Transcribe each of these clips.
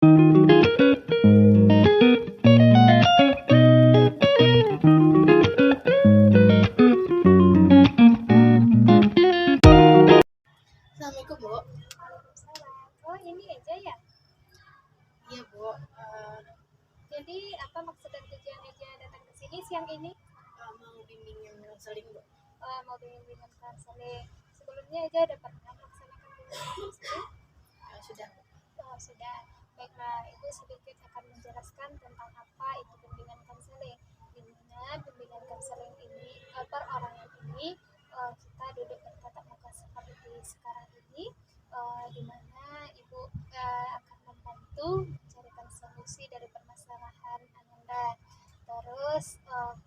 Assalamualaikum, Bu. Oh, ini aja ya. Iya, Bu. Jadi apa maksud dan tujuan Eja datang ke sini siang ini? Mau bimbingan konseling, Bu. Mau bimbingan konseling. Sebelumnya Eja ada pernah melaksanakan bimbingan konseling? Sudah, Bu. Sudah. Baiklah, Ibu sedikit akan menjelaskan tentang apa itu bimbingan konseling. Di mana bimbingan konseling ini perorangan ini kita duduk bertatap muka seperti sekarang ini, di mana Ibu akan membantu mencarikan solusi dari permasalahan Anda. Terus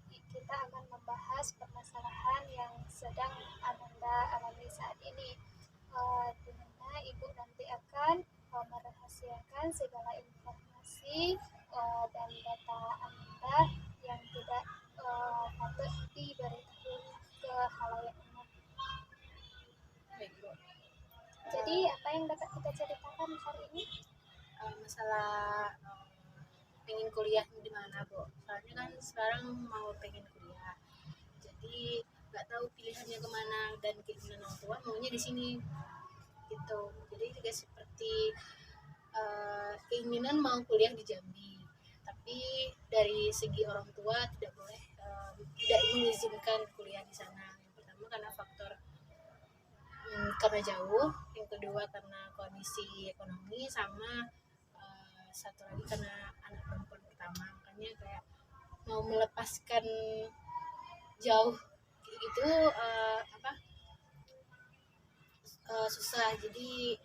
kita akan membahas permasalahan yang sedang Anda alami saat ini, di mana Ibu nanti akan merahasiakan segala informasi dan data Anda yang tidak patut diberitahu ke halayak umum. Baik, Bu. Jadi apa yang dapat kita ceritakan hari ini? Masalah pengen kuliah di mana, Bu? Soalnya kan sekarang mau pengen kuliah. Jadi nggak tahu pilihannya kemana dan keinginan orang tua maunya di sini gitu. Jadi juga seperti keinginan mau kuliah di Jambi, tapi dari segi orang tua tidak boleh tidak mengizinkan kuliah di sana. Yang pertama karena faktor karena jauh, yang kedua karena kondisi ekonomi, sama satu lagi karena anak perempuan pertama. Makanya kayak mau melepaskan jauh kayak gitu susah, jadi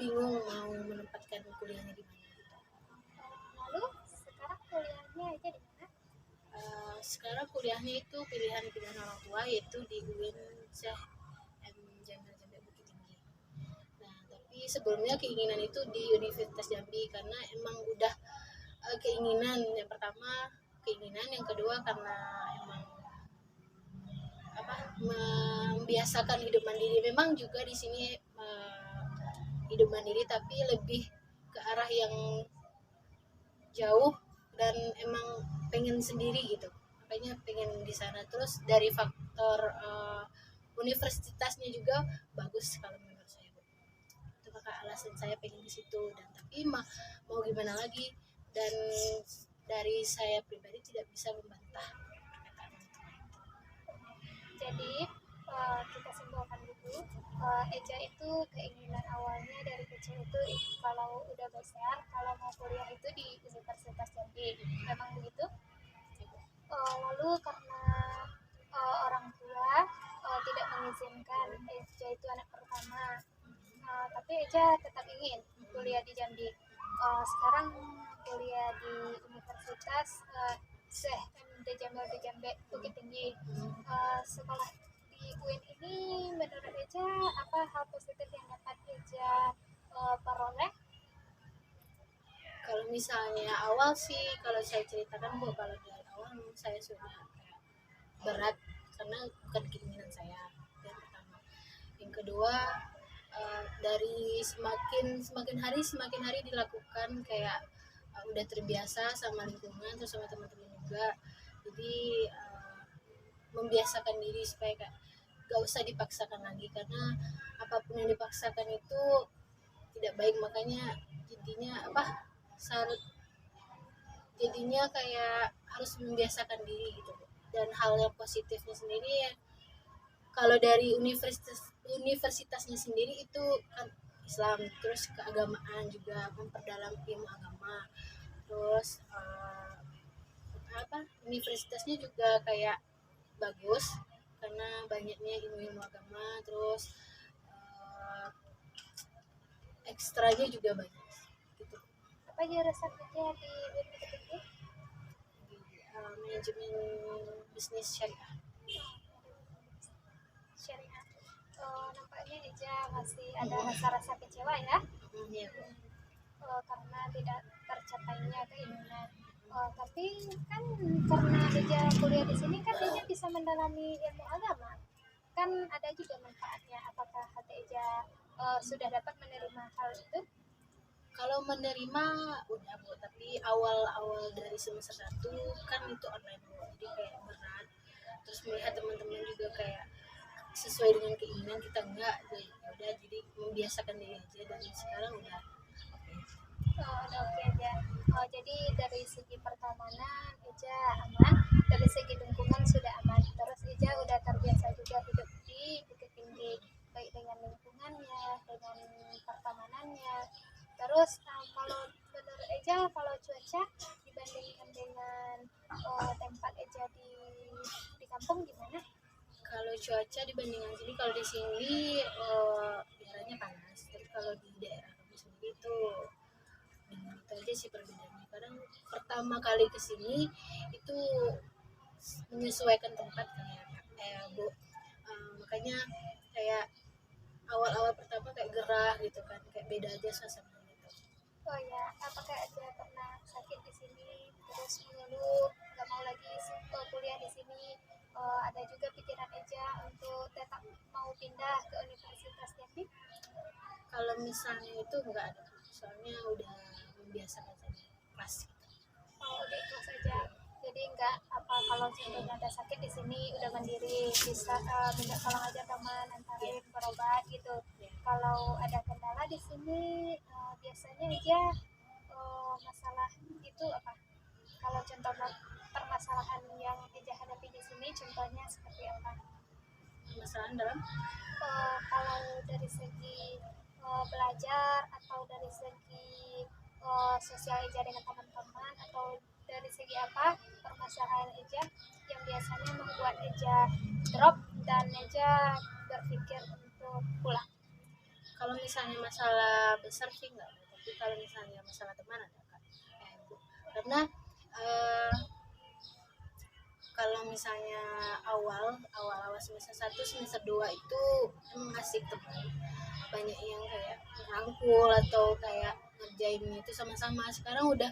bingung mau menempatkan kuliahnya di mana gitu. Lalu sekarang kuliahnya aja di mana? Sekarang kuliahnya itu pilihan orang tua, yaitu di UIN Syekh M Jamil Jambi Bukit Tinggi. Nah, tapi sebelumnya keinginan itu di Universitas Jambi karena emang udah keinginan. Yang pertama keinginan, yang kedua karena emang membiasakan hidup mandiri. Memang juga di sini hidup mandiri, tapi lebih ke arah yang jauh dan emang pengen sendiri gitu, makanya pengen di sana. Terus dari faktor universitasnya juga bagus kalau menurut saya, Bu. Itu maka alasan saya pengen di situ. Dan tapi mau gimana lagi, dan dari saya pribadi tidak bisa membantah perkataan itu. Jadi kita simpulkan dulu, Eja itu keinginan awalnya dari kecil itu kalau udah besar, kalau mau kuliah itu di Universitas Jambi. Memang begitu? Lalu karena orang tua tidak mengizinkan, Eja itu anak pertama, tapi Eja tetap ingin kuliah di Jambi. Sekarang kuliah di Universitas Syekh MD Jamil di Jambi Bukit Tinggi. Sekolah di UIN ini menurut Eja apa hal positif yang dapat Eja peroleh? Kalau misalnya awal sih, kalau saya ceritakan, Bu, kalau dari awal saya sudah kayak berat karena bukan keinginan saya, yang pertama. Yang kedua dari semakin hari dilakukan, kayak udah terbiasa sama lingkungan, terus sama teman-teman juga. Jadi membiasakan diri supaya kayak gak usah dipaksakan lagi, karena apapun yang dipaksakan itu tidak baik. Makanya jadinya kayak harus membiasakan diri gitu. Dan hal yang positifnya sendiri ya, kalau dari universitasnya sendiri itu kan Islam, terus keagamaan juga, memperdalam ilmu agama. Terus universitasnya juga kayak bagus karena banyaknya ilmu agama. Terus ekstranya juga banyak gitu. Apa jurusan Eja di UIN itu? Manajemen bisnis syariah. Syariah. Nampaknya Eja masih ada rasa-rasa kecewa ya, Iya. karena tidak tercapainya keinginan. Tapi kan karena Eja kuliah di sini kan Eja bisa mendalami ilmu agama, kan ada juga manfaatnya. Apakah hati Eja sudah dapat menerima hal itu? Kalau menerima udah Bu, tapi awal-awal dari semester 1 kan itu online Bu. Jadi kayak berat. Terus melihat teman-teman juga kayak sesuai dengan keinginan kita enggak, jadi ya udah jadi membiasakan diri aja dan sekarang udah oke. Udah oke aja. Jadi dari segi pertemanan Eja aman, dari segi lingkungan sudah aman. Terus Eja udah terbiasa juga hidup di Bukit Tinggi, baik dengan lingkungannya, dengan pertemanannya. Terus kalau menurut Eja, kalau cuaca dibandingkan dengan tempat Eja di kampung gimana? Kalau cuaca dibandingkan sini, kalau di sini daerahnya panas, tapi kalau di daerah kami sendiri itu dingin. Itu aja sih perbedaannya. Kadang pertama kali ke sini itu menyesuaikan tempat kayak Bu. Makanya kayak awal-awal pertama kayak gerah gitu kan, kayak beda aja suasana gitu. Oh ya, apakah Eja pernah sakit di sini, terus mengeluh, nggak mau lagi kuliah di sini? Ada juga pikiran Eja untuk tetap mau pindah ke Universitas Jambi? Kalau misalnya itu enggak ada, soalnya udah membiasakan saja kelas gitu. Oh, udah ikhlas aja. Jadi nggak apa kalau contohnya ada sakit di sini udah mandiri bisa minta tolong aja teman antarin berobat gitu. Ya. Kalau ada kendala di sini biasanya aja masalah itu apa? Kalau contoh permasalahan yang Eja hadapi di sini contohnya seperti apa? Permasalahan dalam Kalau dari segi belajar atau dari segi sosial Eja dengan teman-teman atau dari segi apa permasalahan Eja yang biasanya membuat Eja drop dan Eja berpikir untuk pulang. kalau misalnya masalah besar sih enggak ada, tapi kalau misalnya masalah teman ada kan. Bu. Karena kalau misalnya awal semester 1 semester 2 itu emang asik teman, banyak yang kayak rangkul atau kayak ngerjainnya itu sama-sama. Sekarang udah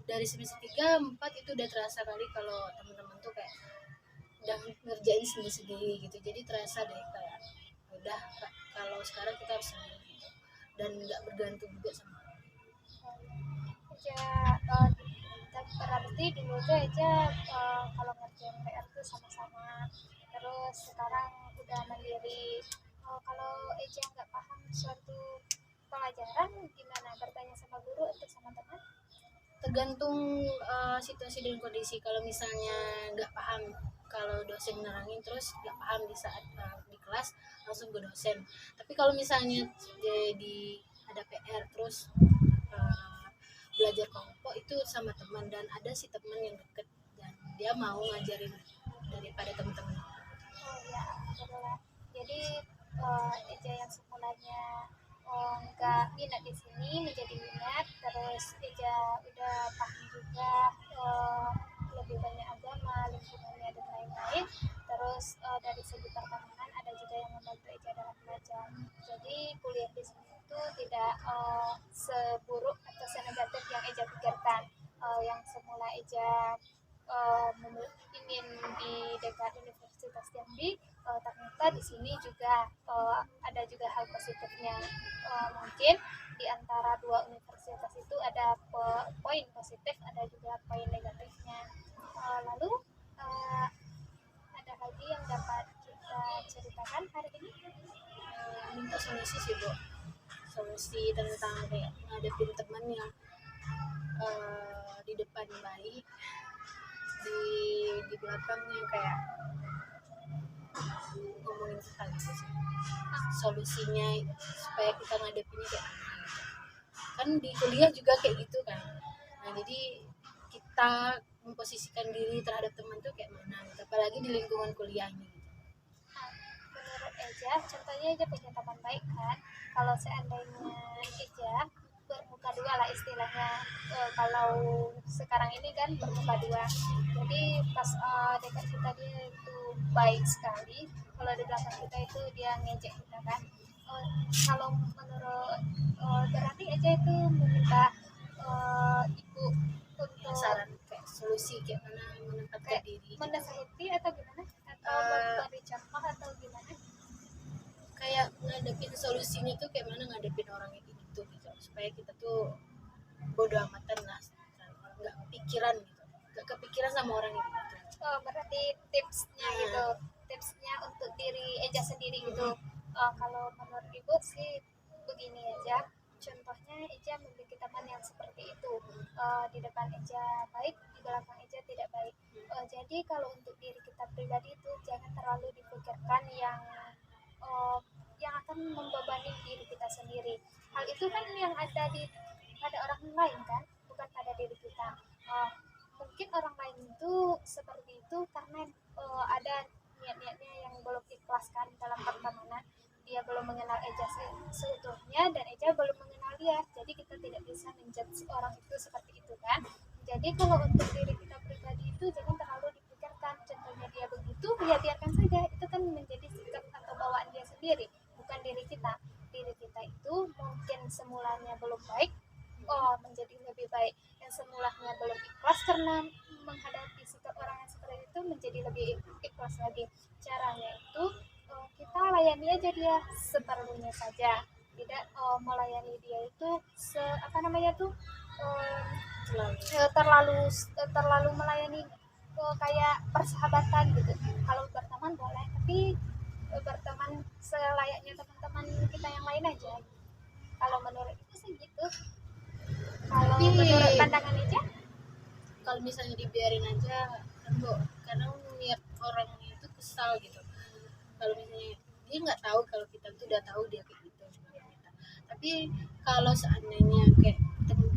dari semester 3 4 itu udah terasa kali kalau teman-teman tuh kayak udah ngerjain sendiri-sendiri gitu, jadi terasa deh kayak udah kalau sekarang kita harus sendiri gitu dan nggak bergantung juga sama orang. Eja berarti dulu tuh Eja kalau ngerjain PR tuh sama-sama, terus sekarang udah mandiri. Kalau Eja nggak paham suatu pelajaran gimana bertanya sama guru atau sama teman? Tergantung situasi dan kondisi. Kalau misalnya nggak paham, kalau dosen nerangin terus nggak paham di saat di kelas, langsung ke dosen. Tapi kalau misalnya jadi ada PR terus belajar kelompok itu sama teman, dan ada si teman yang deket dan dia mau ngajarin daripada teman-teman. Oh ya, betul. Jadi Eja yang semulanya nggak minat di sini menjadi minat, terus Eja udah paham juga lebih banyak agama, lingkungannya dan lain-lain. Terus dari segi pertemanan ada juga yang membantu Eja dalam belajar. Jadi kuliah di sini itu tidak seburuk atau senegatif yang Eja pikirkan. Yang semula Eja ingin di dekat Universitas Jambi, ternyata di sini juga ada juga hal positifnya. Mungkin di antara dua universitas itu ada poin positif, ada juga poin negatifnya. Lalu ada lagi yang dapat kita ceritakan hari ini? Minta solusi sih Bu, solusi tentang kayak ngadepin teman yang di depan baik, di belakangnya kayak ngomongin kita gitu sih. Solusinya supaya kita ngadepinnya kayak mana gitu. Kan di kuliah juga kayak gitu kan. Nah jadi kita memposisikan diri terhadap teman tuh kayak mana gitu. Apalagi di lingkungan kuliahnya gitu. Menurut Eja, contohnya Eja punya teman baik kan. Kalau seandainya Eja bermuka dua lah istilahnya, kalau sekarang ini kan bermuka dua, jadi pas dekat kita dia itu baik sekali, kalau di belakang kita itu dia ngejek kita kan. Kalau menurut berarti Eja itu meminta ibu untuk Saran kayak solusi kayak mana menempatkan kayak diri gitu. menasihati atau gimana, atau memberi contoh atau gimana? Kayak ngadepin solusinya tuh kayak mana ngadepin orang itu gitu supaya kita tuh bodo amatan lah, nggak kepikiran gitu, nggak kepikiran sama orang itu. Berarti tipsnya gitu, tipsnya untuk diri Eja sendiri gitu. Kalau menurut ibu sih begini aja, contohnya Eja memiliki teman yang seperti itu. Di depan Eja baik, di belakang Eja tidak baik. Jadi kalau untuk diri kita pribadi itu jangan terlalu dipikirkan uh, yang akan membebani diri kita sendiri. Hal itu kan yang ada di pada orang lain kan, bukan pada diri kita. Uh, Mungkin orang lain itu seperti itu karena ada niat-niatnya yang belum ikhlaskan dalam pertemanan. Dia belum mengenal Eja seutuhnya dan Eja belum mengenal dia, jadi kita tidak bisa menjudge orang itu seperti itu kan. Jadi kalau untuk diri kita pribadi itu jangan terlalu dipikirkan, contohnya dia begitu ya biarkan saja, itu kan menjadi sikap atau bawaan dia sendiri, bukan diri kita. Diri kita itu mungkin semulanya belum baik, menjadi lebih baik. Yang semulanya belum ikhlas karena menghadapi sikap orang yang seperti itu menjadi lebih ikhlas lagi. Caranya itu kita layani aja dia seperlunya saja, tidak melayani dia itu apa namanya tuh, terlalu melayani kayak persahabatan gitu. Kalau berteman boleh, tapi berteman selayaknya teman-teman kita yang lain aja. Kalau menurut itu sih gitu. Kalau Tapi menurut pandangan aja, kalau misalnya dibiarin aja kan kok kadang niat orang itu kesal gitu. Kalau misalnya dia nggak tahu kalau kita tuh udah tahu dia kayak gitu sama kita. Tapi kalau seandainya kayak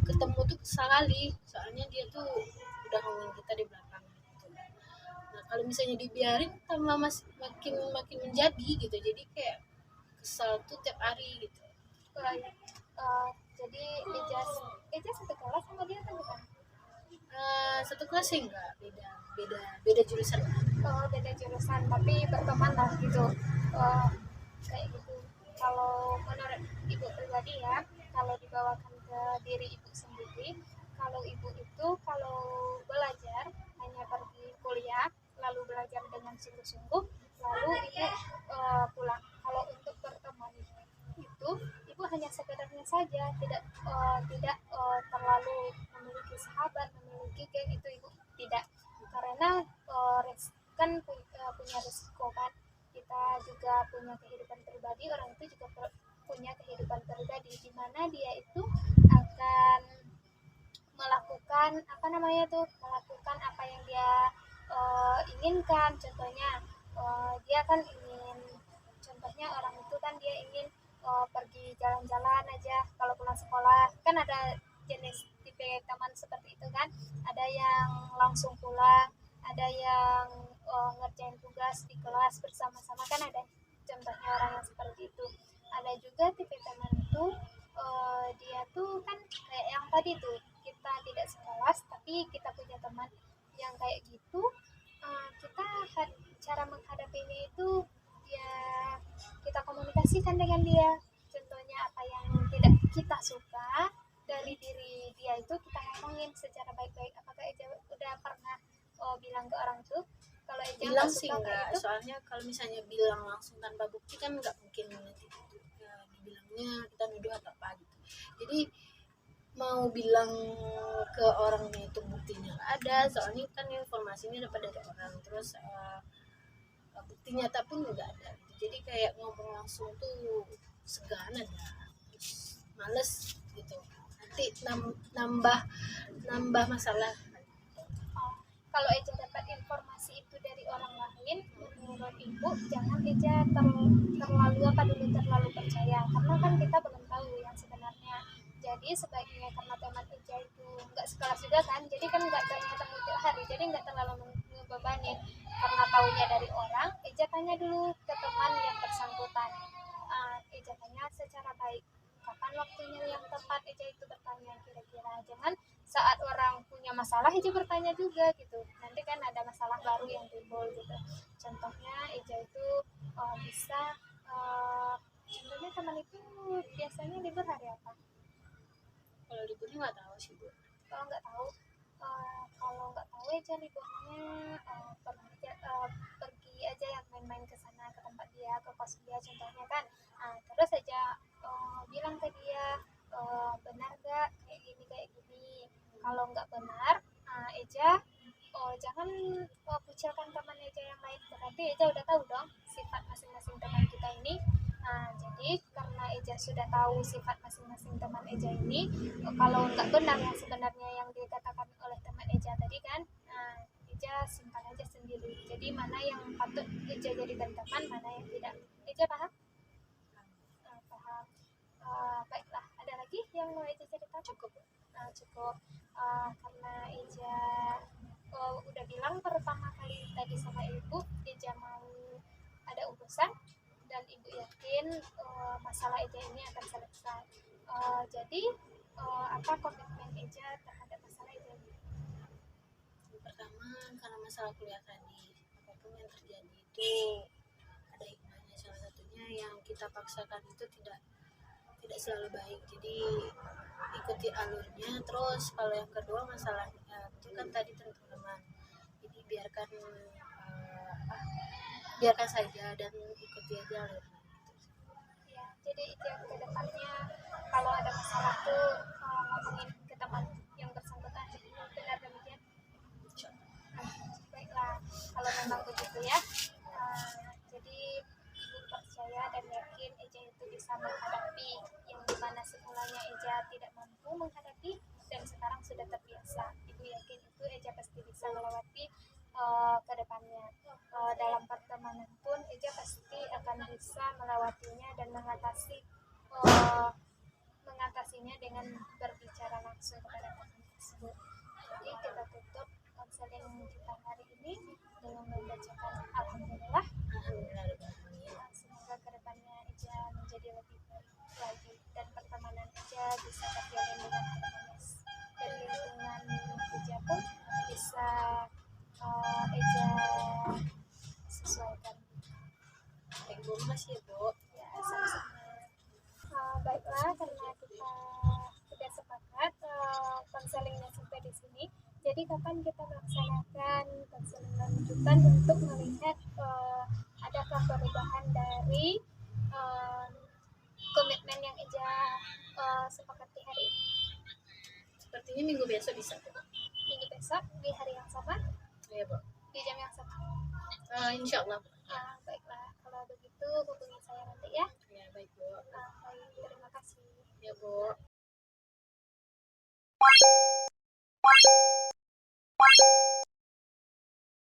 ketemu tuh kesal kali, soalnya dia tuh udah ngomongin kita di belakang gitu. Nah kalau misalnya dibiarin tambah makin makin menjadi gitu, jadi kayak kesal tuh tiap hari gitu. jadi Eja satu kelas sama dia kan bukan? Satu kelas sih enggak, beda beda beda jurusan. Beda jurusan tapi berteman lah gitu. Eh, Kayak gitu. Kalau menurut ibu pribadi ya, kalau dibawakan ke diri ibu sendiri, kalau ibu itu kalau belajar hanya pergi kuliah lalu belajar dengan sungguh-sungguh, lalu ibu pulang. Kalau untuk berteman itu ibu hanya sekedarnya saja, tidak terlalu memiliki sahabat, memiliki geng, itu ibu tidak. Karena kan punya risiko kan, kita juga punya kehidupan pribadi, orang itu juga punya kehidupan pribadi di mana dia itu akan melakukan apa namanya tuh, melakukan apa yang dia inginkan. Contohnya dia kan ingin, contohnya orang itu kan dia ingin pergi jalan-jalan aja kalau pulang sekolah, kan ada jenis tipe teman seperti itu kan, ada yang langsung pulang, ada yang ngerjain tugas di kelas bersama-sama, kan ada contohnya orang yang seperti itu. Ada juga tipe teman itu dia tuh kan kayak yang tadi tuh, kita tidak sekelas tapi kita punya teman yang kayak gitu. Kita cara menghadapinya itu ya kita komunikasikan dengan dia, contohnya apa yang tidak kita suka dari diri dia itu kita ngomongin secara baik-baik. Apakah Eja udah pernah bilang ke orang tuh kalau Eja Bilang nggak sih suka kayak enggak, gitu? soalnya kalau misalnya bilang langsung tanpa bukti kan nggak mungkin nanti dibilangnya kita nuduh atau apa gitu. Jadi mau bilang ke orangnya itu buktinya nggak ada, soalnya kan informasinya dapat dari orang, terus bukti nyata pun nggak ada gitu. Jadi kayak ngomong langsung tuh segan ada, terus males gitu, nanti nambah nambah masalah. Oh, kalau Eja dapat informasi itu dari orang lain, menurut ibu jangan Eja terlalu apa dulu terlalu percaya, karena kan kita belum tahu yang sebenarnya. Jadi sebaiknya, karena teman Eja itu nggak sekelas juga kan, jadi kan nggak ketemu tiap hari, jadi nggak terlalu membebani. Karena tahunya dari orang, Eja tanya dulu ke teman yang bersangkutan. Eja tanya secara baik, kapan waktunya yang tepat Eja itu bertanya, kira-kira jangan saat orang punya masalah Eja bertanya juga gitu, nanti kan ada masalah baru yang timbul gitu. Contohnya Eja itu bisa contohnya teman itu biasanya libur hari apa? Kalau liburnya nggak tahu sih bu. Kalau nggak tahu, kalau nggak tahu Eja liburnya pergi aja yang main-main ke sana, ke tempat dia, ke kos dia contohnya kan. Terus aja bilang ke dia benar gak kayak gini. Kalau nggak benar, Eja jangan kucilkan teman Eja yang lain, berarti Eja udah tahu dong sifat masing-masing teman kita ini. Jadi karena Eja sudah tahu sifat masing-masing teman Eja ini, kalau nggak benar yang sebenarnya yang dikatakan oleh teman Eja tadi kan, Eja simpan aja sendiri. Jadi mana yang patut Eja jadikan teman, mana yang tidak. Eja paham? Paham. Baiklah, ada lagi yang mau Eja ceritakan? Cukup. Cukup. Karena Eja udah bilang pertama kali tadi sama ibu, Eja mau ada urusan dan ibu yakin masalah Eja ini akan selesai. Jadi apa komitmen Eja terhadap masalah Eja ini? Pertama, karena masalah kuliah tadi, apapun yang terjadi itu ada hikmahnya. Salah satunya yang kita paksakan itu tidak selalu baik, jadi ikuti alurnya. Terus kalau yang kedua masalahnya itu kan tadi tentang teman, jadi biarkan saja dan ikuti aja alurnya. Ya, jadi itu yang kedepannya kalau ada masalah tuh ngomongin ke teman yang bersangkutan. Benar demikian? Baiklah, kalau memang begitu ya. Jadi ibu percaya dan yakin Eja itu bisa menghadapi yang dimana semulanya Eja tidak mampu menghadapi dan sekarang sudah terbiasa. Ibu yakin itu Eja pasti bisa melewati ke depannya. Dalam pertemanan pun Eja pasti akan bisa melewatinya dan mengatasinya dengan berbicara langsung kepada teman tersebut. Jadi kita tutup konseling kita hari ini dengan membacakan Alhamdulillah. Semoga kedepannya Eja menjadi lebih baik lagi dan pertemanan Eja bisa terjalin dengan harmonis dan lingkungan Eja pun bisa Eja sesuaikan. Baik Bu, makasih ya Bu. Ya, sama-sama. Baiklah, karena kita sudah sepakat konselingnya sampai di sini. Jadi kapan kita melaksanakan konseling lanjutan untuk melihat adakah perubahan dari komitmen yang Eja sepakati hari ini? Sepertinya minggu besok bisa Bu. Minggu besok di hari yang sama? Iya Bu. Di jam yang sama? Insya Allah. Baiklah, kalau begitu hubungi saya nanti ya. Ya baik Bu. Baik, terima kasih. Ya Bu.